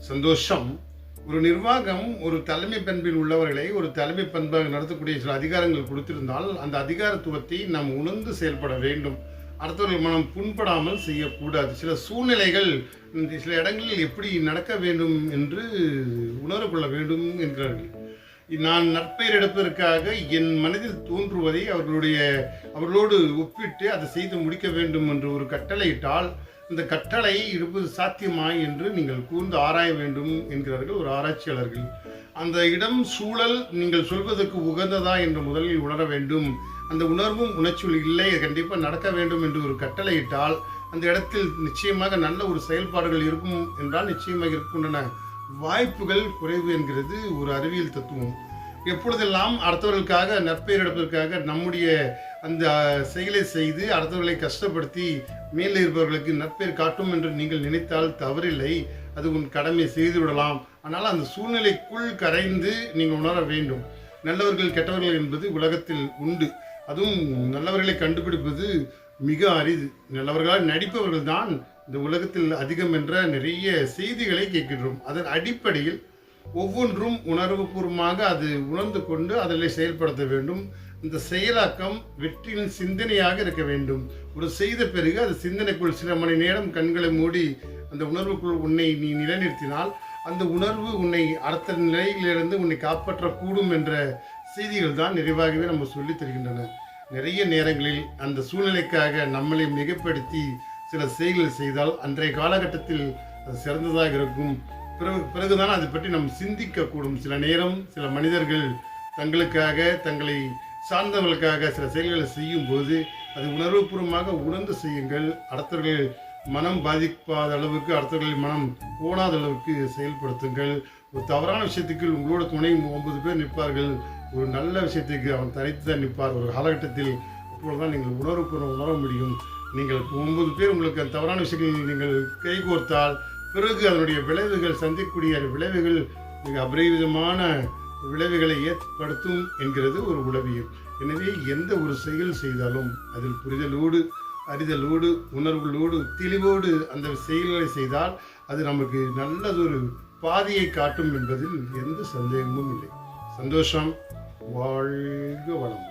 சந்தோஷம். ஒரு நிர்வாகம் ஒரு தலைமை பண்பில் உள்ளவர்களை ஒரு தலைமை பண்பாக நடத்தக்கூடிய சில அதிகாரங்கள் கொடுத்திருந்தால் அந்த அதிகாரத்துவத்தை நாம் உணர்ந்து செயல்பட வேண்டும். அடுத்தவர்கள் மனம் புண்படாமல் செய்யக்கூடாது. சில சூழ்நிலைகள் சில இடங்களில் எப்படி நடக்க வேண்டும் என்று உணரக்கொள்ள வேண்டும் என்கிறார்கள். நான் நற்பெயர் எடுப்பதற்காக என் மனதில் தோன்றுவதை அவர்களோடு ஒப்பிட்டு அதை செய்து முடிக்க வேண்டும் என்று ஒரு கட்டளையிட்டால் இந்த கட்டளை இருப்பது சாத்தியமா என்று நீங்கள் கூர்ந்து ஆராய வேண்டும் என்கிறார்கள் ஒரு ஆராய்ச்சியாளர்கள். அந்த இடம் சூழல் நீங்கள் சொல்வதற்கு உகந்ததா என்று முதலில் உணர வேண்டும். அந்த உணர்வும் உணர்ச்சியும் இல்லை, கண்டிப்பாக நடக்க வேண்டும் என்று ஒரு கட்டளையிட்டால் அந்த இடத்தில் நிச்சயமாக நல்ல ஒரு செயல்பாடுகள் இருக்கும் என்றால் நிச்சயமாக இருக்கின்றன. வாய்ப்புகள் குறைவு என்கிறது ஒரு அறிவியல் தத்துவம். எப்பொழுதெல்லாம் அடுத்தவர்களுக்காக நற்பெயர் எடுப்பதற்காக நம்முடைய அந்த செயலை செய்து அடுத்தவர்களை கஷ்டப்படுத்தி மேலே இருப்பவர்களுக்கு நற்பெயர் காட்டும் என்று நீங்கள் நினைத்தால் தவறில்லை. அது உன் கடமை செய்து விடலாம். ஆனால் அந்த சூழ்நிலைக்குள் கரைந்து நீங்கள் உணர வேண்டும். நல்லவர்கள் கெட்டவர்கள் என்பது உலகத்தில் உண்டு. அதுவும் நல்லவர்களை கண்டுபிடிப்பது மிக அரிது. நல்லவர்களால் நடிப்பவர்கள் தான் இந்த உலகத்தில் அதிகம் என்ற நிறைய செய்திகளை கேட்கின்றோம். அதன் அடிப்படையில் ஒவ்வொன்றும் உணர்வுபூர்வமாக அது உணர்ந்து கொண்டு அதில் செயல்படுத்த வேண்டும். இந்த செயலாக்கம் வெற்றியின் சிந்தனையாக இருக்க வேண்டும். ஒரு செய்த பிறகு அது சிந்தனைக்குள் சில மணி நேரம் கண்களை மூடி அந்த உணர்வுக்குள் உன்னை நீ நிலைநிறுத்தினால் அந்த உணர்வு உன்னை அடுத்த நிலையிலிருந்து உன்னை காப்பாற்றக்கூடும் என்ற செய்திகள் தான் நிறைவாகவே நம்ம சொல்லித் தருகின்றன. நிறைய நேரங்களில் அந்த சூழ்நிலைக்காக நம்மளை மிகப்படுத்தி சில செயல்கள் செய்தால் அன்றைய காலகட்டத்தில் அது சிறந்ததாக இருக்கும். பிறகுதான் அதை பற்றி நாம் சிந்திக்கக்கூடும். சில நேரம் சில மனிதர்கள் தங்களுக்காக தங்களை சார்ந்தவர்களுக்காக சில செயல்களை செய்யும் போது அது உணர்வுபூர்வமாக உணர்ந்து செய்யுங்கள். அடுத்தவர்கள் மனம் பாதிக்காத அளவுக்கு அடுத்தவர்களின் மனம் போடாத அளவுக்கு செயல்படுத்துங்கள். ஒரு தவறான விஷயத்துக்கு உங்களோட துணை 9 பேர் நிற்பார்கள். ஒரு நல்ல விஷயத்துக்கு அவன் தனித்து தான் நிற்பார். ஒரு காலகட்டத்தில் அப்பொழுதுதான் நீங்கள் உணர்வுபூர்வம் உணர முடியும். நீங்கள் 9 பேர் உங்களுக்கு அந்த தவறான விஷயங்கள் நீங்கள் கைகோர்த்தால் பிறகு அதனுடைய விளைவுகள் சந்திக்கக்கூடிய விளைவுகள் மிக அபரிவிதமான விளைவுகளை ஏற்படுத்தும் என்கிறது ஒரு உளவியல். எனவே எந்த ஒரு செயல் செய்தாலும் அதில் புரிதலோடு அறிதலோடு உணர்வுகளோடு தெளிவோடு அந்த செயல்களை செய்தால் அது நமக்கு நல்லதொரு பாதையை காட்டும் என்பதில் எந்த சந்தேகமும் இல்லை. சந்தோஷம். வாழ்க வளம்.